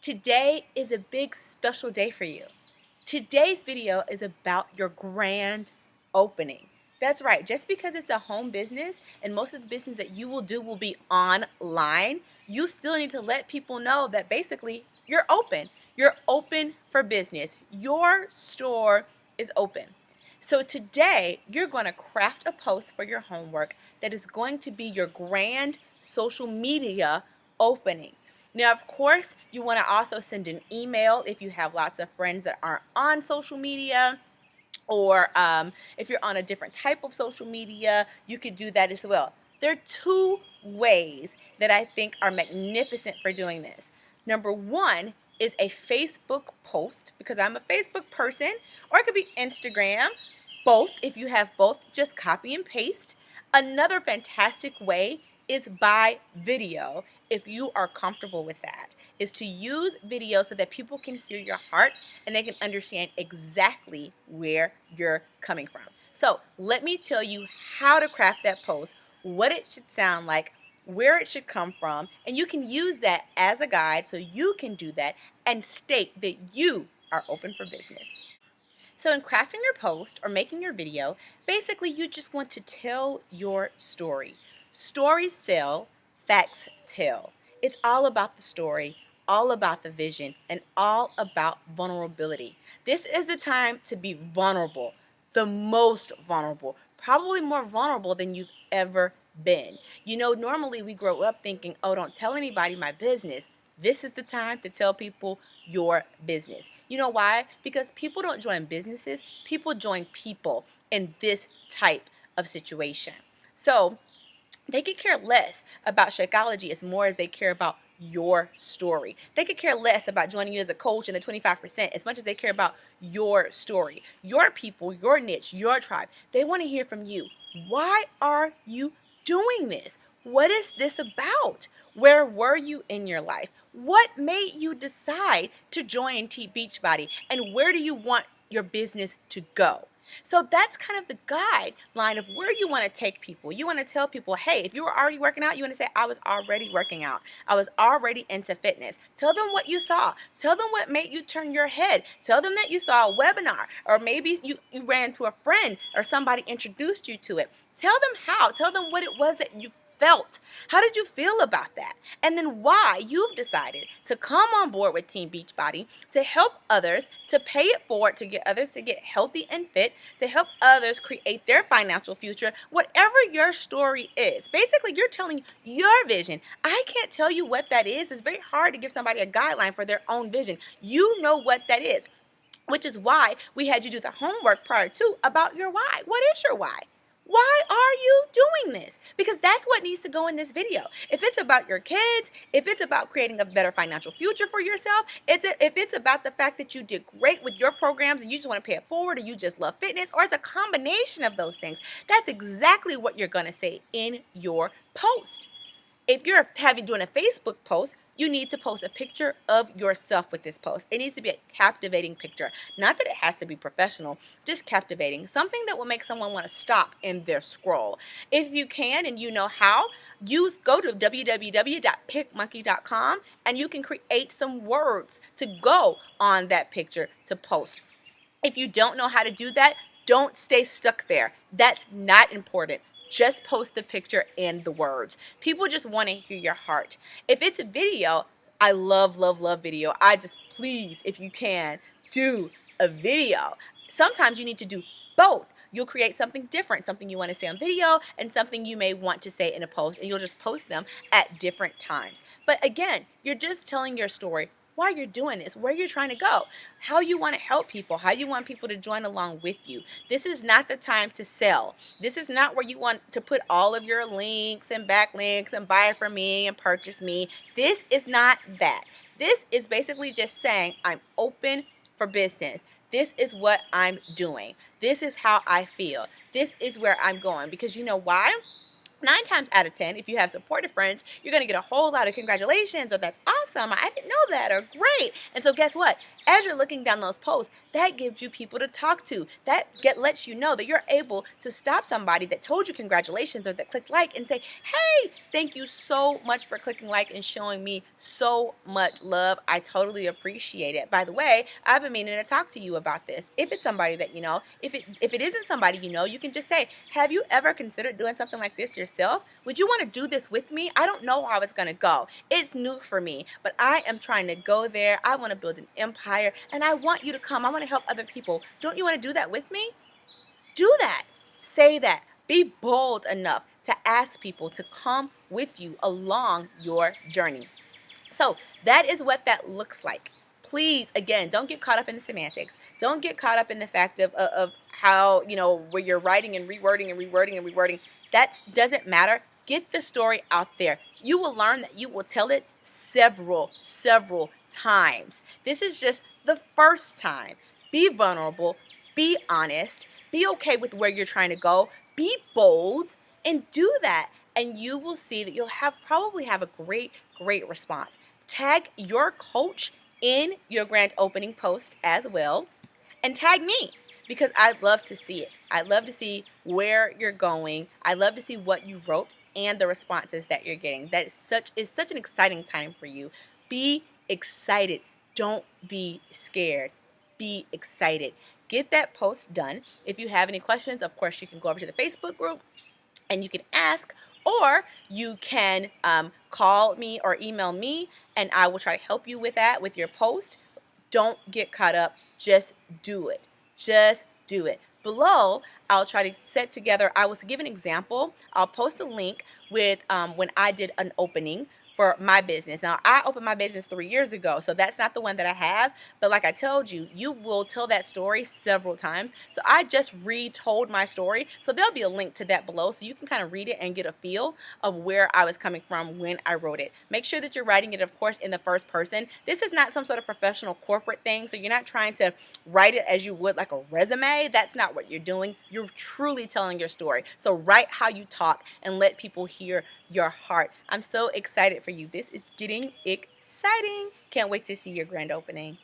Today is a big special day for you. Today's video is about your grand opening. That's right, just because it's a home business and most of the business that you will do will be online, you still need to let people know that basically you're open. You're open for business. Your store is open. So today, you're going to craft a post for your homework that is going to be your grand social media opening. Now, of course, you want to also send an email if you have lots of friends that aren't on social media, or if you're on a different type of social media, you could do that as well. There are two ways that I think are magnificent for doing this. Number one is a Facebook post, because I'm a Facebook person, or it could be Instagram. Both, if you have both, just copy and paste. Another fantastic way is by video, if you are comfortable with that, is to use video so that people can hear your heart and they can understand exactly where you're coming from. So let me tell you how to craft that post, what it should sound like, where it should come from, and you can use that as a guide so you can do that and state that you are open for business. So in crafting your post or making your video, basically you just want to tell your story. Stories sell, facts tell. It's all about the story, all about the vision, and all about vulnerability. This is the time to be vulnerable, the most vulnerable, probably more vulnerable than you've ever been. You know, normally we grow up thinking, oh, don't tell anybody my business. This is the time to tell people your business. You know why? Because people don't join businesses, people join people in this type of situation. So they could care less about Shakeology as more as they care about your story. They could care less about joining you as a coach in the 25% as much as they care about your story, your people, your niche, your tribe. They want to hear from you. Why are you doing this? What is this about? Where were you in your life? What made you decide to join T Beachbody? And where do you want your business to go? So that's kind of the guideline of where you want to take people. You want to tell people, hey, if you were already working out, you want to say, I was already working out. I was already into fitness. Tell them what you saw. Tell them what made you turn your head. Tell them that you saw a webinar, or maybe you ran to a friend or somebody introduced you to it. Tell them how. Tell them what it was that you felt. How did you feel about that? And then why you've decided to come on board with Team Beachbody to help others, to pay it forward, to get others to get healthy and fit, to help others create their financial future, whatever your story is. Basically, you're telling your vision. I can't tell you what that is. It's very hard to give somebody a guideline for their own vision. You know what that is, which is why we had you do the homework prior to about your why. What is your why? Why are you doing this? Because that's what needs to go in this video. If it's about your kids, if it's about creating a better financial future for yourself, if it's about the fact that you did great with your programs and you just want to pay it forward, or you just love fitness, or it's a combination of those things, that's exactly what you're going to say in your post. If you're doing a Facebook post, you need to post a picture of yourself with this post. It needs to be a captivating picture. Not that it has to be professional, just captivating. Something that will make someone want to stop in their scroll. If you can and you know how, go to www.picmonkey.com and you can create some words to go on that picture to post. If you don't know how to do that, don't stay stuck there. That's not important. Just post the picture and the words. People just want to hear your heart. If it's a video, I love, love, love video. Please, if you can, do a video. Sometimes you need to do both. You'll create something different, something you want to say on video and something you may want to say in a post, and you'll just post them at different times. But again, you're just telling your story, why you're doing this, where you're trying to go, how you want to help people, how you want people to join along with you. This is not the time to sell. This is not where you want to put all of your links and backlinks and buy from me and purchase me. This is not that. This is basically just saying I'm open for business. This is what I'm doing. This is how I feel. This is where I'm going. Because you know why? 9 times out of 10, if you have supportive friends, you're going to get a whole lot of congratulations, or that's awesome, I didn't know that, or great. And so guess what? As you're looking down those posts, that gives you people to talk to. That lets you know that you're able to stop somebody that told you congratulations or that clicked like and say, hey, thank you so much for clicking like and showing me so much love. I totally appreciate it. By the way, I've been meaning to talk to you about this. If it's somebody that you know, if it isn't somebody you know, you can just say, have you ever considered doing something like this yourself? Would you want to do this with me? I don't know how it's going to go. It's new for me, but I am trying to go there. I want to build an empire, and I want you to come. I want to help other people. Don't you want to do that with me? Do that. Say that. Be bold enough to ask people to come with you along your journey. So that is what that looks like. Please, again, don't get caught up in the semantics. Don't get caught up in the fact of how, where you're writing and rewording and rewording and rewording. That doesn't matter. Get the story out there. You will learn that you will tell it several times. This is just the first time. Be vulnerable. Be honest. Be okay with where you're trying to go. Be bold and do that. And you will see that you'll probably have a great response. Tag your coach in your grand opening post as well, and tag me, because I'd love to see it. I'd love to see where you're going. I'd love to see what you wrote and the responses that you're getting. That is such an exciting time for you. Be excited. Don't be scared. Be excited. Get that post done. If you have any questions, of course, you can go over to the Facebook group and you can ask, or you can call me or email me, and I will try to help you with that, with your post. Don't get caught up. Just do it. Just do it. Below, I'll try to set together, I will give an example. I'll post a link with when I did an opening for my business. Now, I opened my business 3 years ago, so that's not the one that I have. But like I told you, you will tell that story several times. So I just retold my story. So there'll be a link to that below, so you can kind of read it and get a feel of where I was coming from when I wrote it. Make sure that you're writing it, of course, in the first person. This is not some sort of professional corporate thing, so you're not trying to write it as you would like a resume. That's not what you're doing. You're truly telling your story. So write how you talk and let people hear your heart. I'm so excited for you. This is getting exciting. Can't wait to see your grand opening.